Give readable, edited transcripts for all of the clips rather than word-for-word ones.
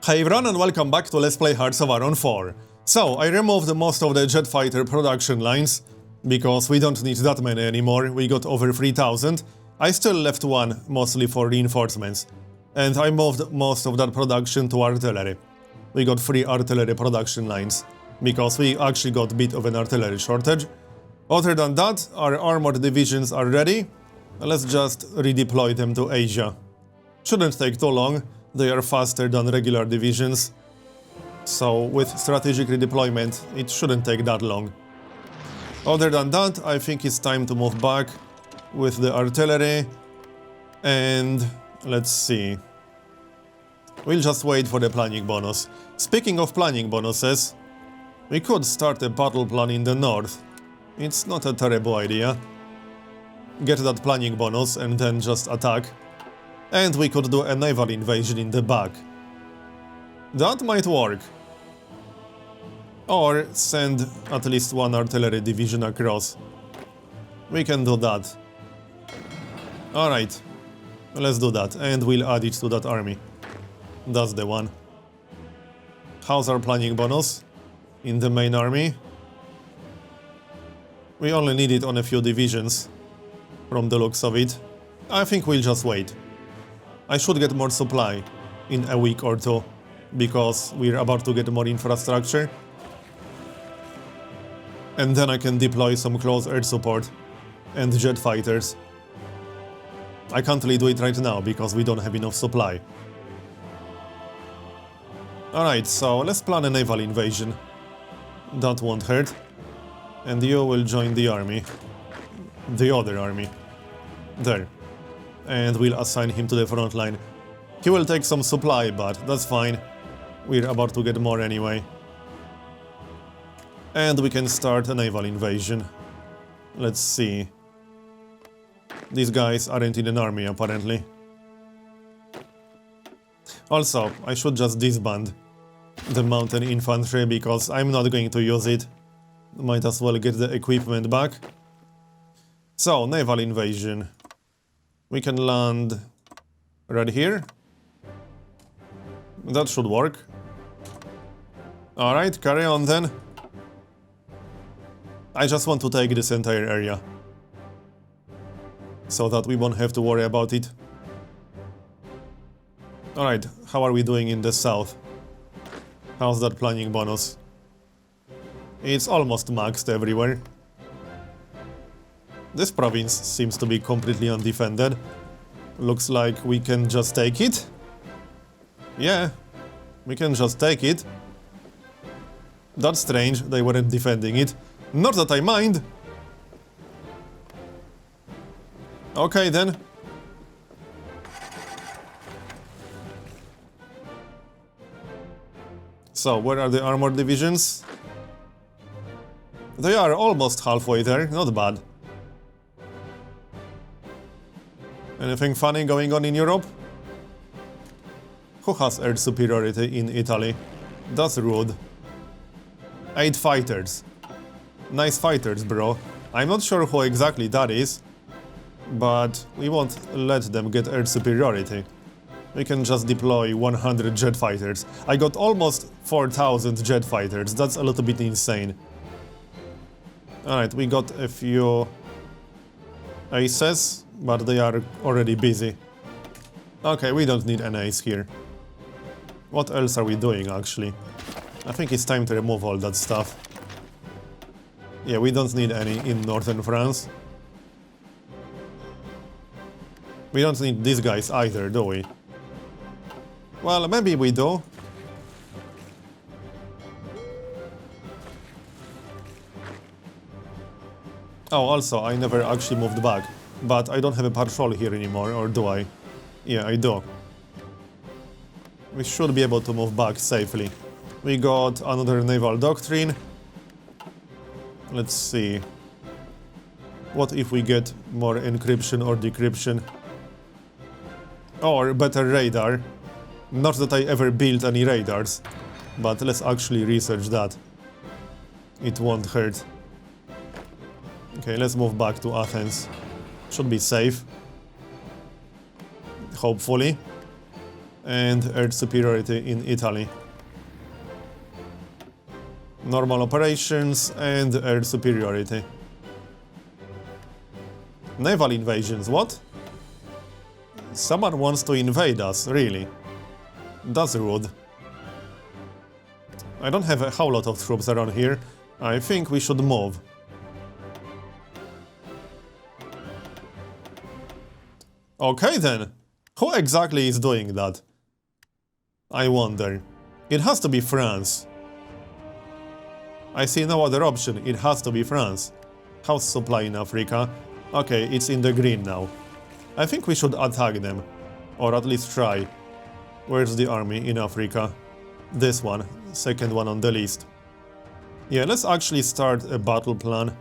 Hey everyone and welcome back to Let's Play Hearts of Iron 4. So, I removed most of the jet fighter production lines, because we don't need that many anymore, we got over 3000. I still left one, mostly for reinforcements. And I moved most of that production to artillery. We got 3 artillery production lines, because we actually got a bit of an artillery shortage. Other than that, our armored divisions are ready. Let's just redeploy them to Asia. Shouldn't take too long. They are faster than regular divisions, so with strategic redeployment it shouldn't take that long. Other than that, I think it's time to move back with the artillery, and let's see. We'll just wait for the planning bonus. Speaking of planning bonuses, we could start a battle plan in the north. It's not a terrible idea. Get that planning bonus and then just attack. And we could do a naval invasion in the back. That might work. Or send at least one artillery division across. We can do that. Alright, let's do that, and we'll add it to that army. That's the one. How's our planning bonus? In the main army? We only need it on a few divisions, from the looks of it. I think we'll just wait. I should get more supply in a week or two, because we're about to get more infrastructure. And then I can deploy some close air support and jet fighters. I can't really do it right now, because we don't have enough supply. Alright, so let's plan a naval invasion. That won't hurt. And you will join the army. The other army. There. And we'll assign him to the front line. He will take some supply, but that's fine. We're about to get more anyway. And we can start a naval invasion. Let's see. These guys aren't in an army, apparently. Also, I should just disband the mountain infantry, because I'm not going to use it. Might as well get the equipment back. So, naval invasion. We can land right here. That should work. Alright, carry on then. I just want to take this entire area, so that we won't have to worry about it. Alright, how are we doing in the south? How's that planning bonus? It's almost maxed everywhere. This province seems to be completely undefended. Looks like we can just take it. Yeah, we can just take it. That's strange, they weren't defending it. Not that I mind. Okay then. So, where are the armored divisions? They are almost halfway there, not bad. Anything funny going on in Europe? Who has air superiority in Italy? That's rude. 8 fighters. Nice fighters, bro. I'm not sure who exactly that is, but we won't let them get air superiority. We can just deploy 100 jet fighters. I got almost 4000 jet fighters. That's a little bit insane. Alright, we got a few aces, but they are already busy. Okay, we don't need an ace here. What else are we doing, actually? I think it's time to remove all that stuff. Yeah, we don't need any in northern France. We don't need these guys either, do we? Well, maybe we do. Oh, also, I never actually moved back. But I don't have a patrol here anymore, or do I? Yeah, I do. We should be able to move back safely. We got another naval doctrine. Let's see. What if we get more encryption or decryption? Or better radar. Not that I ever built any radars, but let's actually research that. It won't hurt. Okay, let's move back to Athens. Should be safe. Hopefully. and air superiority in Italy. Normal operations and air superiority. Naval invasions, what? Someone wants to invade us, really? That's rude. I don't have a whole lot of troops around here. I think we should move. Okay then. Who exactly is doing that? I wonder. It has to be France. I see no other option. It has to be France. House supply in Africa. Okay, it's in the green now. I think we should attack them. Or at least try. Where's the army in Africa? This one. Second one on the list. Yeah, let's actually start a battle plan.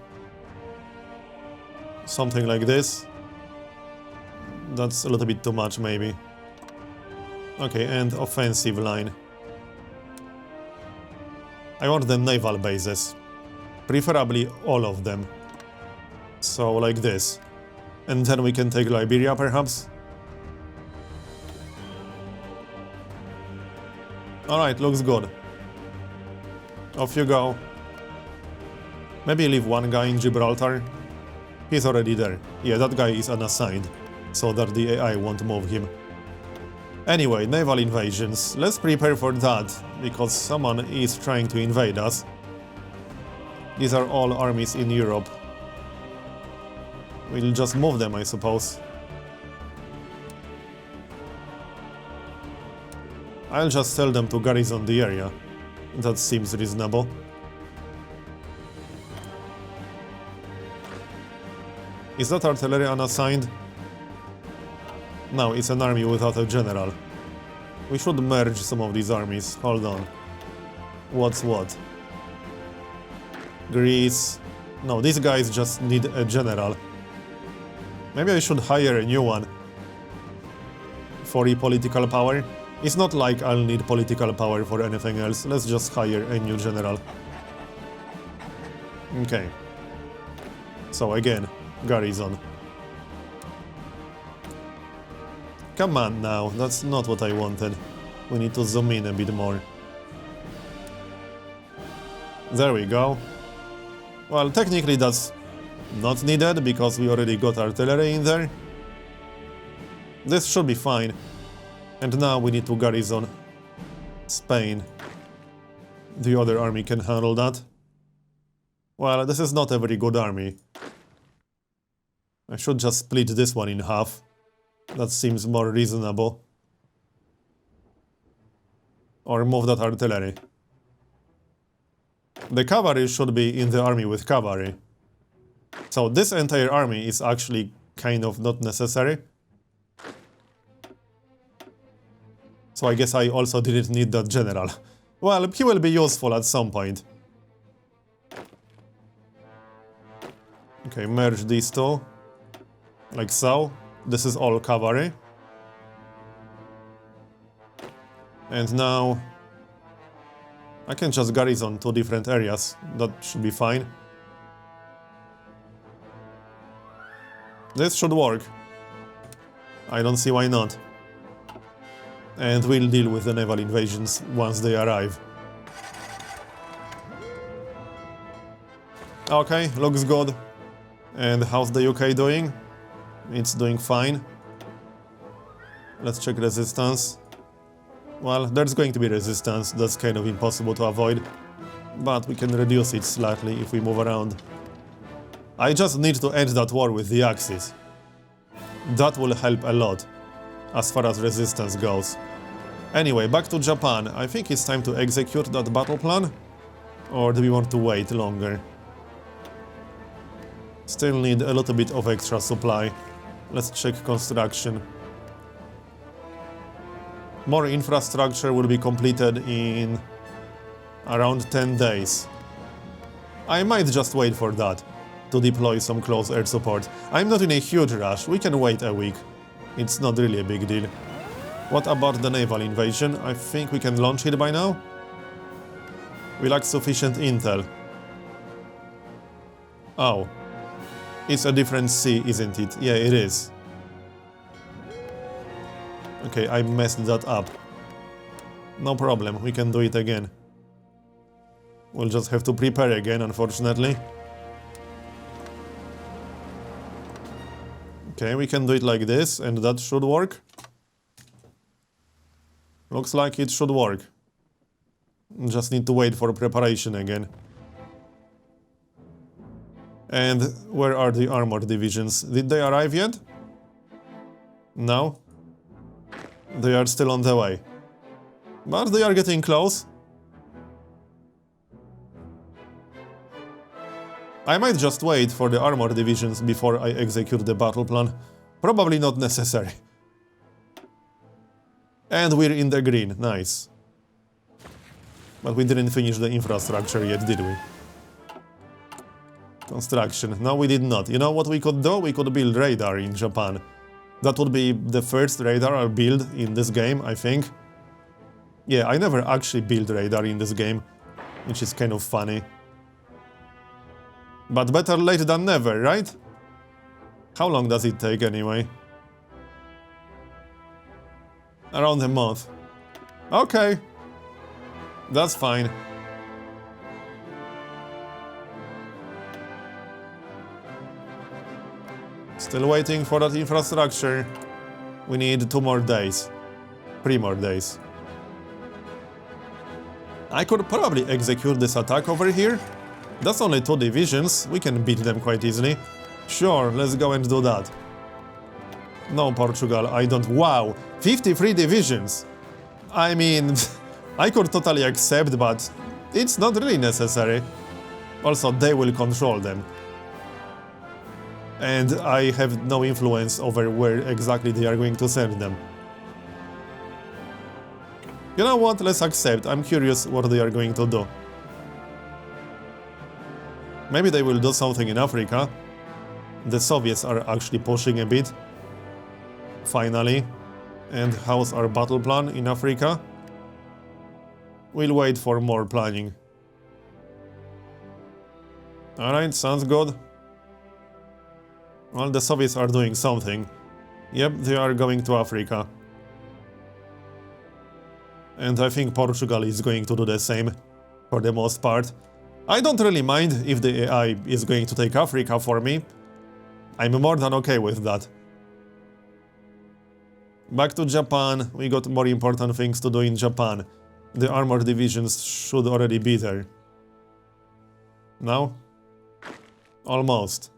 Something like this. That's a little bit too much, maybe. Okay, and offensive line. I want the naval bases. Preferably all of them. So, like this. And then we can take Liberia, perhaps? Alright, looks good. Off you go. Maybe leave one guy in Gibraltar. He's already there. Yeah, that guy is unassigned, so that the AI won't move him. Anyway, naval invasions. Let's prepare for that, because someone is trying to invade us. These are all armies in Europe. We'll just move them, I suppose. I'll just tell them to garrison the area. That seems reasonable. Is that artillery unassigned? No, it's an army without a general. We should merge some of these armies. Hold on. What's what? Greece. No, these guys just need a general. Maybe I should hire a new one. For political power. It's not like I'll need political power for anything else. Let's just hire a new general. Okay. So again, garrison. Come on now, that's not what I wanted. We need to zoom in a bit more. There we go. Well, technically that's not needed, because we already got artillery in there. This should be fine. And now we need to garrison Spain. The other army can handle that. Well, this is not a very good army. I should just split this one in half. That seems more reasonable. Or move that artillery. The cavalry should be in the army with cavalry. So this entire army is actually kind of not necessary. So I guess I also didn't need that general. Well, he will be useful at some point. Okay, merge these two. Like so. This is all cavalry. And now I can just garrison two different areas. That should be fine. This should work. I don't see why not. And we'll deal with the naval invasions once they arrive. Okay, looks good. And how's the UK doing? It's doing fine. Let's check resistance. Well, there's going to be resistance. That's kind of impossible to avoid. But we can reduce it slightly if we move around. I just need to end that war with the Axis. That will help a lot, as far as resistance goes. Anyway, back to Japan. I think it's time to execute that battle plan. Or do we want to wait longer? Still need a little bit of extra supply. Let's check construction. More infrastructure will be completed in around 10 days. I might just wait for that, to deploy some close air support. I'm not in a huge rush, we can wait a week. It's not really a big deal. What about the naval invasion? I think we can launch it by now? We lack sufficient intel. Oh. It's a different sea, isn't it? Yeah, it is. Okay, I messed that up. No problem, we can do it again. We'll just have to prepare again, unfortunately. Okay, we can do it like this, and that should work. Looks like it should work. Just need to wait for preparation again. And where are the armored divisions? Did they arrive yet? No? They are still on the way. But they are getting close. I might just wait for the armored divisions before I execute the battle plan. Probably not necessary. And we're in the green, nice. But we didn't finish the infrastructure yet, did we? Construction. No, we did not. You know what we could do? We could build radar in Japan. That would be the first radar I'll build in this game, I think. Yeah, I never actually built radar in this game, which is kind of funny. But better late than never, right? How long does it take anyway? Around a month. Okay. That's fine. Still waiting for that infrastructure. We need 2 more days. 3 more days. I could probably execute this attack over here. That's only 2 divisions. We can beat them quite easily. Sure, let's go and do that. No, Portugal, I don't... Wow! 53 divisions! I mean... I could totally accept, but it's not really necessary. Also, they will control them. And I have no influence over where exactly they are going to send them. You know what? Let's accept. I'm curious what they are going to do. Maybe they will do something in Africa. The Soviets are actually pushing a bit. Finally. And how's our battle plan in Africa? We'll wait for more planning. Alright, sounds good. Well, the Soviets are doing something. Yep, they are going to Africa. And I think Portugal is going to do the same, for the most part. I don't really mind if the AI is going to take Africa for me. I'm more than okay with that. Back to Japan, we got more important things to do in Japan. The armored divisions should already be there. No? Almost.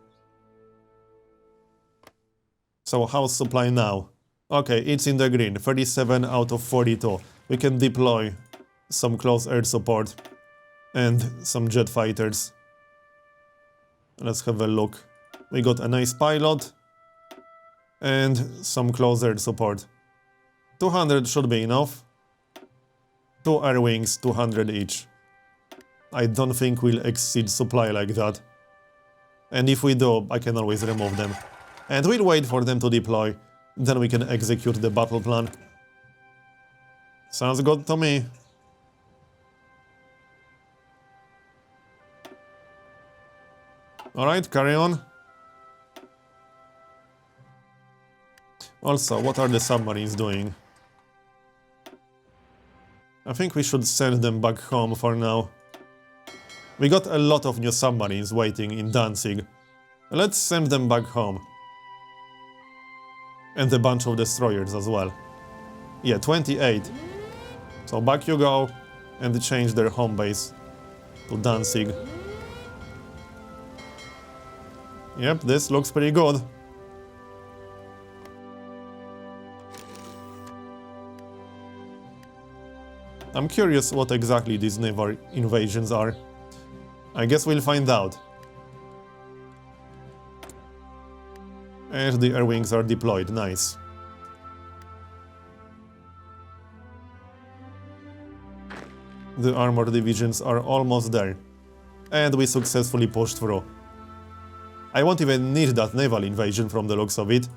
So how's supply now? Okay, it's in the green, 37 out of 42. We can deploy some close air support and some jet fighters. Let's have a look. We got a nice pilot and some close air support. 200 should be enough. 2 air wings, 200 each. I don't think we'll exceed supply like that. And if we do, I can always remove them. And we'll wait for them to deploy. Then we can execute the battle plan. Sounds good to me. Alright, carry on. Also, what are the submarines doing? I think we should send them back home for now. We got a lot of new submarines waiting in Danzig. Let's send them back home. And a bunch of destroyers as well. Yeah, 28. So back you go, and change their home base to Danzig. Yep, this looks pretty good. I'm curious what exactly these naval invasions are. I guess we'll find out. And the air wings are deployed, nice. The armored divisions are almost there. And we successfully pushed through. I won't even need that naval invasion from the looks of it.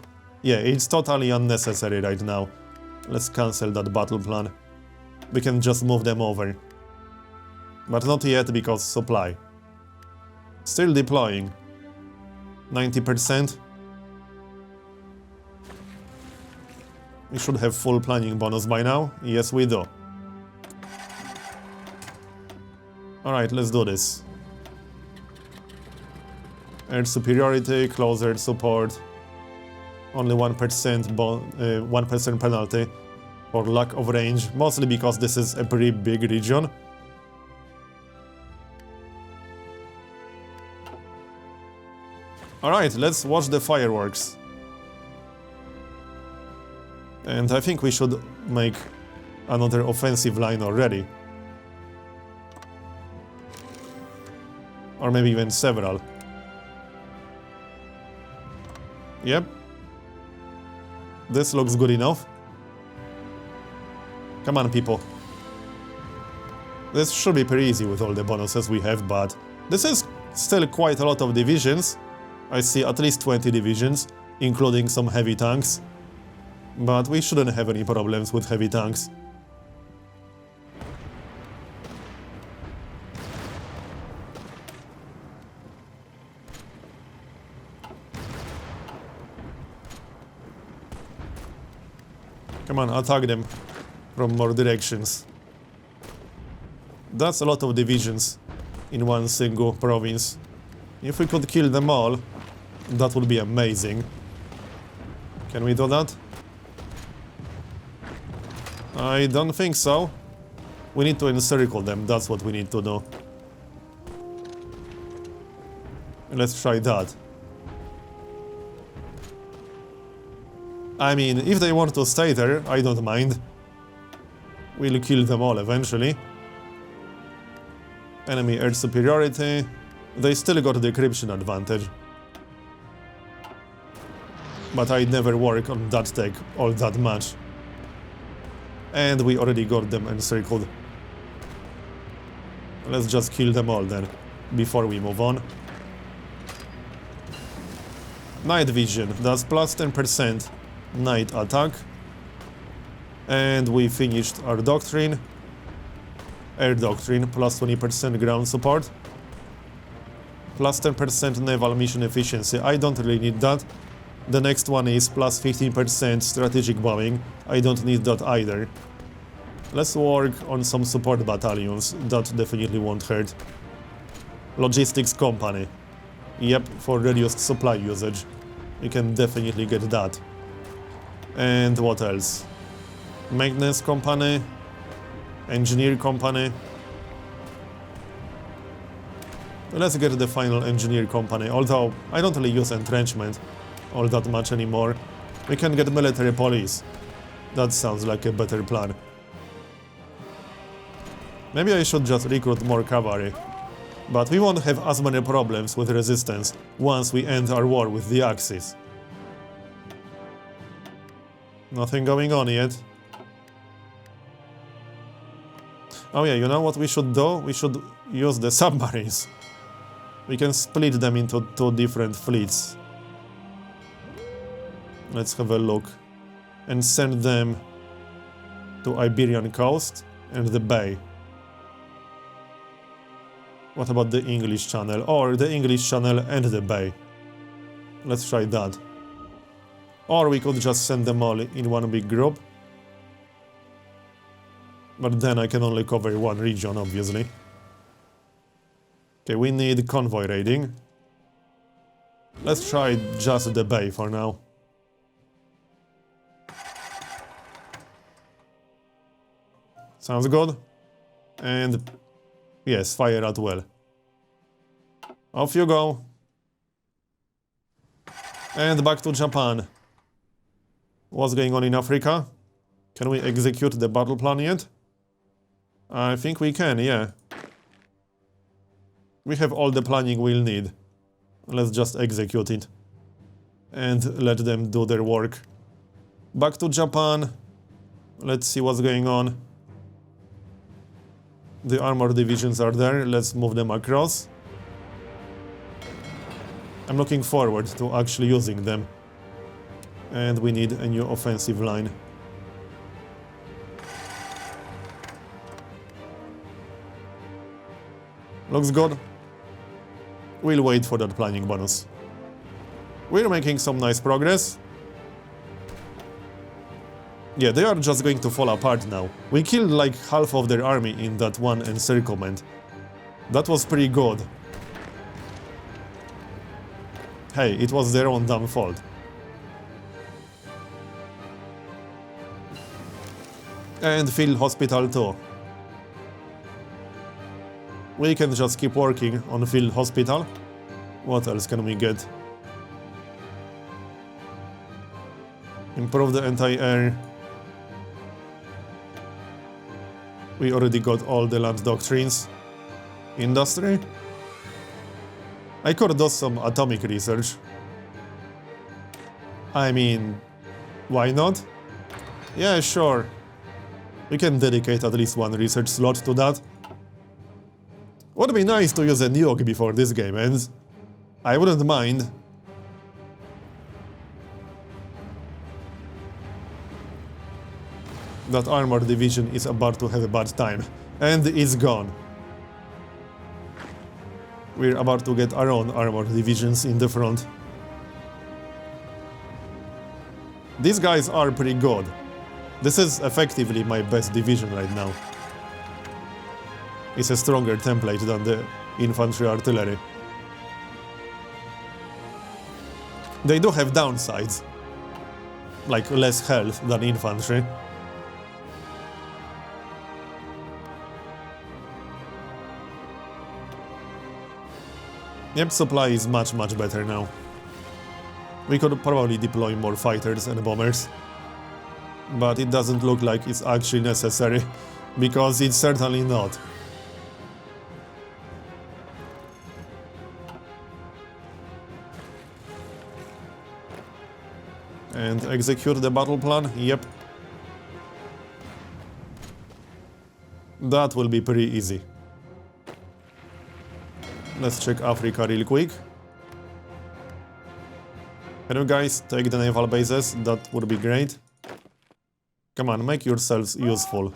Yeah, it's totally unnecessary right now. Let's cancel that battle plan. We can just move them over. But not yet because supply. Still deploying. 90%. We should have full planning bonus by now. Yes, we do. Alright, let's do this. Air superiority, close air support. Only 1% penalty for lack of range, mostly because this is a pretty big region. Alright, let's watch the fireworks. And I think we should make another offensive line already. Or maybe even several. Yep. This looks good enough. Come on, people. This should be pretty easy with all the bonuses we have, but this is still quite a lot of divisions. I see at least 20 divisions, including some heavy tanks. But we shouldn't have any problems with heavy tanks. Come on, attack them from more directions. That's a lot of divisions in one single province. If we could kill them all, that would be amazing. Can we do that? I don't think so. We need to encircle them, that's what we need to do. Let's try that. I mean, if they want to stay there, I don't mind. We'll kill them all eventually. Enemy air superiority. They still got the decryption advantage. But I never work on that tech all that much. And we already got them encircled. Let's just kill them all then, before we move on. Night vision, that's plus 10% night attack. And we finished our doctrine. Air doctrine, plus 20% ground support. Plus 10% naval mission efficiency. I don't really need that. The next one is plus 15% strategic bombing. I don't need that either. Let's work on some support battalions. That definitely won't hurt. Logistics company. Yep, for reduced supply usage. You can definitely get that. And what else? Maintenance company. Engineer company. Let's get the final engineer company, although I don't really use entrenchment all that much anymore. We can get military police. That sounds like a better plan. Maybe I should just recruit more cavalry. But we won't have as many problems with resistance once we end our war with the Axis. Nothing going on yet. Oh yeah, you know what we should do? We should use the submarines. We can split them into two different fleets. Let's have a look. And send them to Iberian coast and the bay. What about the English Channel? Or the English Channel and the bay. Let's try that. Or we could just send them all in one big group. But then I can only cover one region, obviously. Okay, we need convoy raiding. Let's try just the bay for now. Sounds good. And yes, fire at will. Off you go. And back to Japan. What's going on in Africa? Can we execute the battle plan yet? I think we can, yeah. We have all the planning we'll need. Let's just execute it. And let them do their work. Back to Japan. Let's see what's going on. The armor divisions are there. Let's move them across. I'm looking forward to actually using them. And we need a new offensive line. Looks good. We'll wait for that planning bonus. We're making some nice progress. Yeah, they are just going to fall apart now. We killed like half of their army in that one encirclement. That was pretty good. Hey, it was their own damn fault. And field hospital too. We can just keep working on field hospital. What else can we get? Improve the anti-air. We already got all the land doctrines. Industry. I could do some atomic research. I mean, why not? Yeah, sure. We can dedicate at least one research slot to that. Would be nice to use a nuke before this game ends. I wouldn't mind. That armored division is about to have a bad time. And it's gone. We're about to get our own armored divisions in the front. These guys are pretty good. This is effectively my best division right now. It's a stronger template than the infantry artillery. They do have downsides, like less health than infantry. Yep, supply is much better now. We could probably deploy more fighters and bombers, but it doesn't look like it's actually necessary, because it's certainly not. And execute the battle plan, yep. That will be pretty easy. Let's check Africa real quick. Can you guys take the naval bases? That would be great. Come on, make yourselves useful.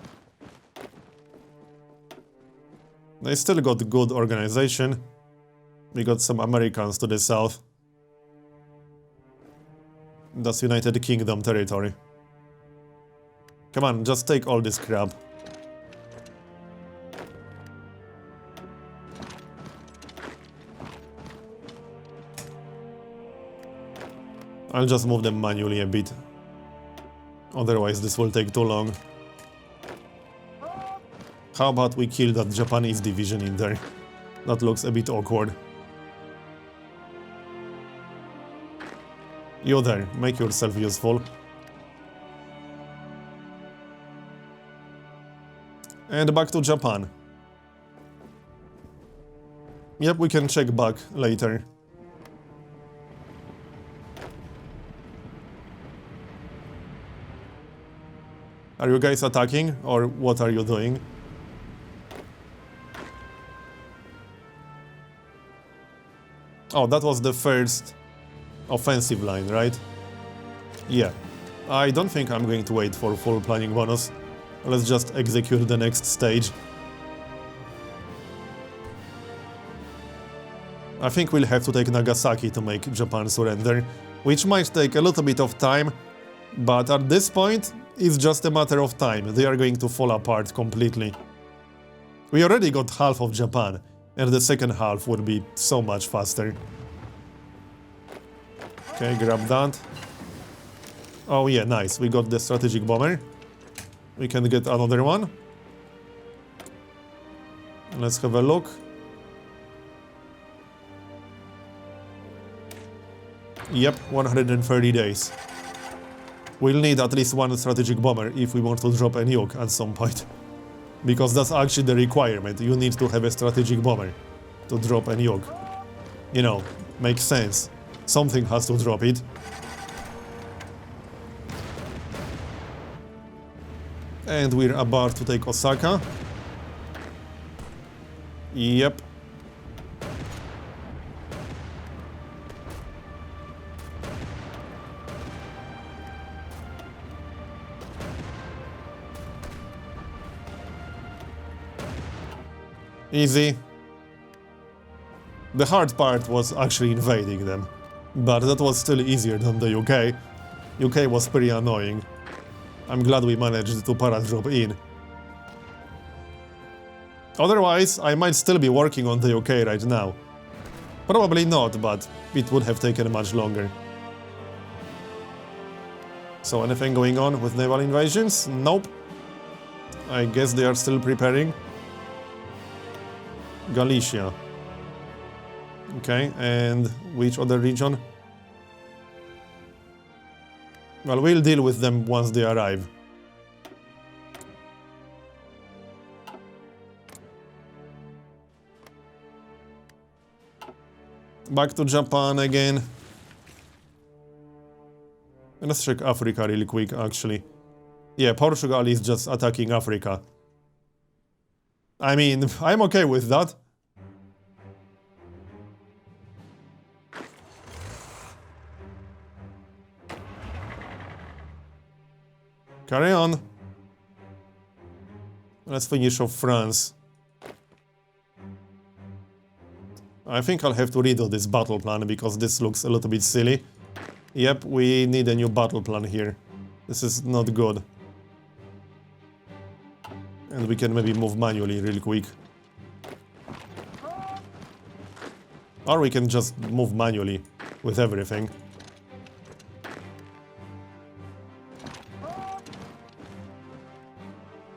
They still got good organization. We got some Americans to the south. That's United Kingdom territory. Come on, just take all this crap. I'll just move them manually a bit. Otherwise this will take too long. How about we kill that Japanese division in there? That looks a bit awkward. You there, make yourself useful. And back to Japan. Yep, we can check back later. Are you guys attacking, or what are you doing? Oh, that was the first offensive line, right? Yeah. I don't think I'm going to wait for full planning bonus. Let's just execute the next stage. I think we'll have to take Nagasaki to make Japan surrender, which might take a little bit of time, but at this point, it's just a matter of time. They are going to fall apart completely. We already got half of Japan, and the second half would be so much faster. Okay, grab that. Oh yeah, nice. We got the strategic bomber. We can get another one. Let's have a look. Yep, 130 days. We'll need at least one strategic bomber if we want to drop a nuke at some point. Because that's actually the requirement. You need to have a strategic bomber to drop a nuke. You know, makes sense. Something has to drop it. And we're about to take Osaka. Yep. Easy. The hard part was actually invading them, but that was still easier than the UK. UK was pretty annoying. I'm glad we managed to paradrop in. Otherwise, I might still be working on the UK right now. Probably not, but it would have taken much longer. So anything going on with naval invasions? Nope. I guess they are still preparing. Galicia. Okay, and which other region? Well, we'll deal with them once they arrive. Back to Japan again. Let's check Africa really quick, actually. Yeah, Portugal is just attacking Africa. I mean, I'm okay with that. Carry on. Let's finish off France. I think I'll have to redo this battle plan because this looks a little bit silly. Yep, we need a new battle plan here. This is not good. And we can maybe move manually real quick. Or we can just move manually with everything.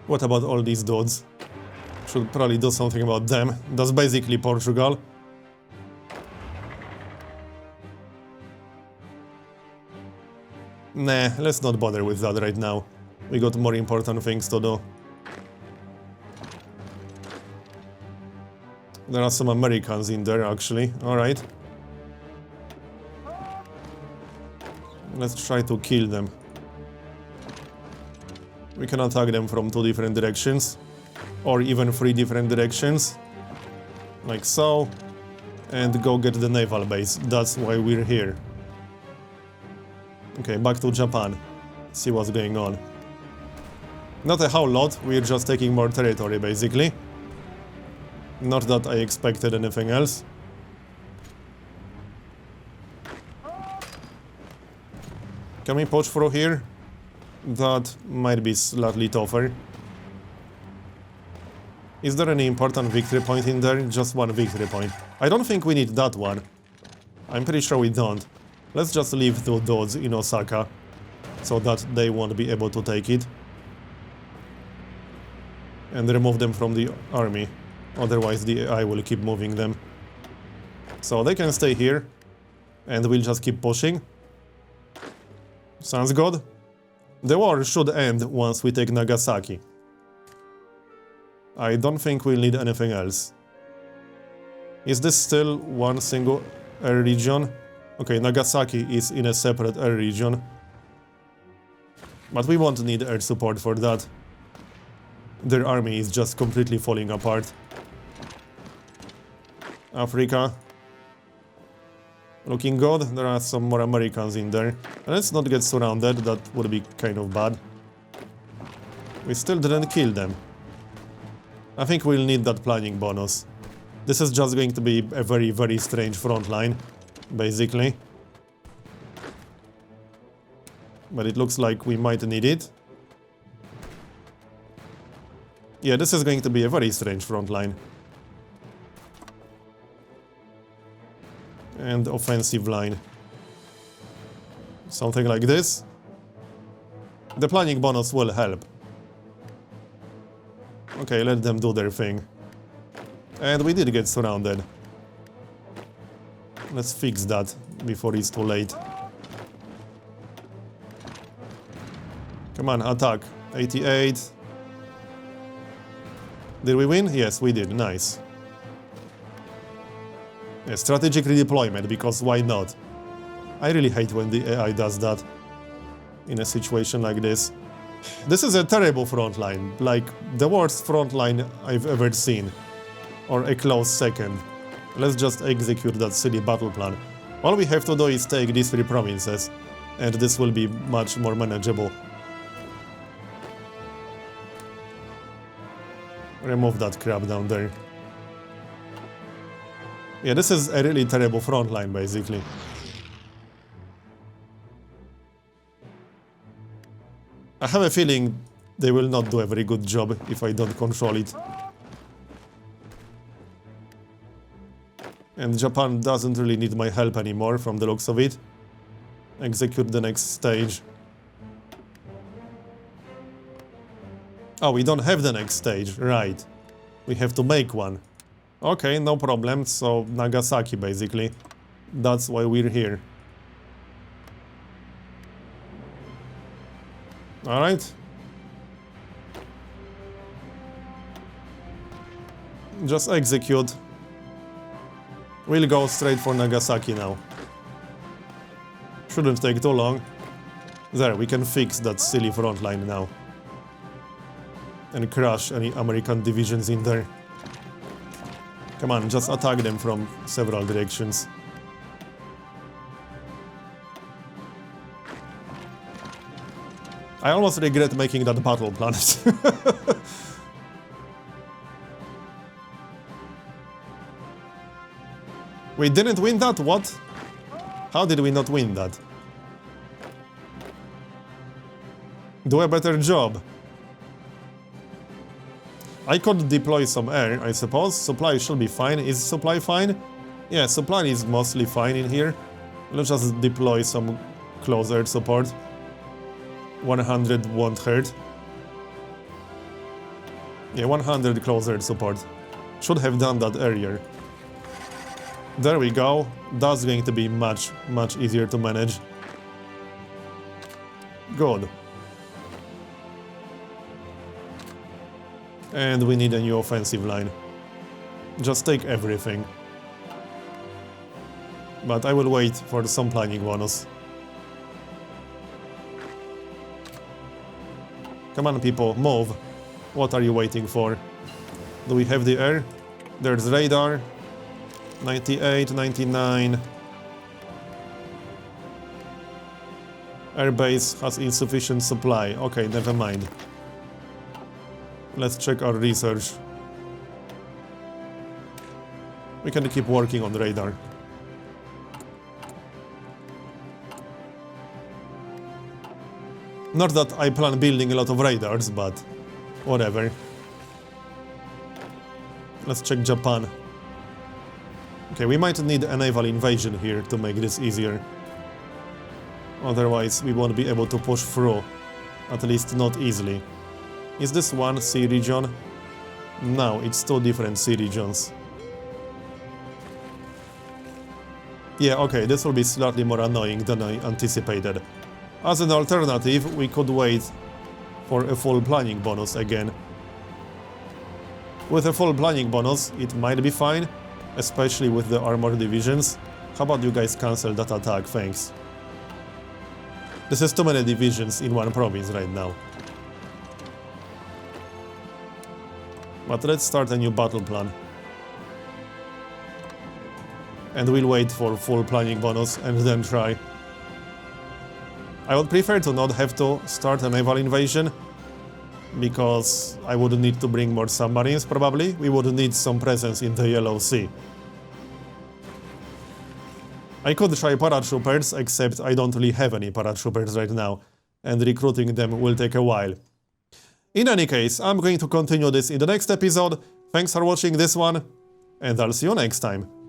What about all these dudes? Should probably do something about them. That's basically Portugal. Nah, let's not bother with that right now. We got more important things to do. There are some Americans in there, actually. Alright. Let's try to kill them. We can attack them from 2 different directions. Or even 3 different directions. Like so. And go get the naval base. That's why we're here. Okay, back to Japan. See what's going on. Not a whole lot, we're just taking more territory, basically. Not that I expected anything else. Can we push through here? That might be slightly tougher. Is there any important victory point in there? Just 1 victory point. I don't think we need that one. I'm pretty sure we don't. Let's just leave 2 dudes in Osaka, so that they won't be able to take it. And remove them from the army, otherwise the AI will keep moving them. So they can stay here, and we'll just keep pushing. Sounds good. The war should end once we take Nagasaki. I don't think we'll need anything else. Is this still one single air region? Okay, Nagasaki is in a separate air region. But we won't need air support for that. Their army is just completely falling apart. Africa. Looking good. There are some more Americans in there. Let's not get surrounded, that would be kind of bad. We still didn't kill them. I think we'll need that planning bonus. This is just going to be a very, very strange front line, basically. But it looks like we might need it. Yeah, this is going to be a very strange front line. And offensive line. Something like this. The planning bonus will help. Okay, let them do their thing. And we did get surrounded. Let's fix that before it's too late. Come on, attack. 88. Did we win? Yes, we did. Nice. Yeah, strategic redeployment, because why not? I really hate when the AI does that in a situation like this. This is a terrible front line, like the worst front line I've ever seen. Or a close second. Let's just execute that silly battle plan. All we have to do is take these 3 provinces, and this will be much more manageable. Remove that crap down there. Yeah, this is a really terrible front line, basically. have a feeling they will not do a very good job if I don't control it. And Japan doesn't really need my help anymore from the looks of it. Execute the next stage. Oh, we don't have the next stage, right. We have to make one. Okay, no problem, so Nagasaki basically. That's why we're here. Alright. Just execute. We'll go straight for Nagasaki now. Shouldn't take too long. There, we can fix that silly front line now. And crush any American divisions in there. Come on, just attack them from several directions. I almost regret making that battle plan. We didn't win that? What? How did we not win that? Do a better job. I could deploy some air, I suppose. Supply should be fine. Is supply fine? Yeah, supply is mostly fine in here. Let's just deploy some close air support. 100 won't hurt. Yeah, 100 close air support. Should have done that earlier. There we go. That's going to be much easier to manage. Good. And we need a new offensive line. Just take everything. But I will wait for some planning bonus. Come on, people, move. What are you waiting for? Do we have the air? There's radar. 98, 99. Airbase has insufficient supply. Okay, never mind. Let's check our research. We can keep working on radar. Not that I plan building a lot of radars, but whatever. Let's check Japan. Okay, we might need a naval invasion here to make this easier. Otherwise, we won't be able to push through. At least not easily. Is this one sea region? No, it's two different sea regions. Yeah, okay, this will be slightly more annoying than I anticipated. As an alternative, we could wait for a full planning bonus again. With a full planning bonus, it might be fine, especially with the armored divisions. How about you guys cancel that attack, thanks. This is too many divisions in one province right now. But let's start a new battle plan. And we'll wait for full planning bonus and then try. I would prefer to not have to start a naval invasion, because I would need to bring more submarines probably. We would need some presence in the Yellow Sea. I could try paratroopers, except I don't really have any paratroopers right now, and recruiting them will take a while. In any case, I'm going to continue this in the next episode. Thanks for watching this one, and I'll see you next time.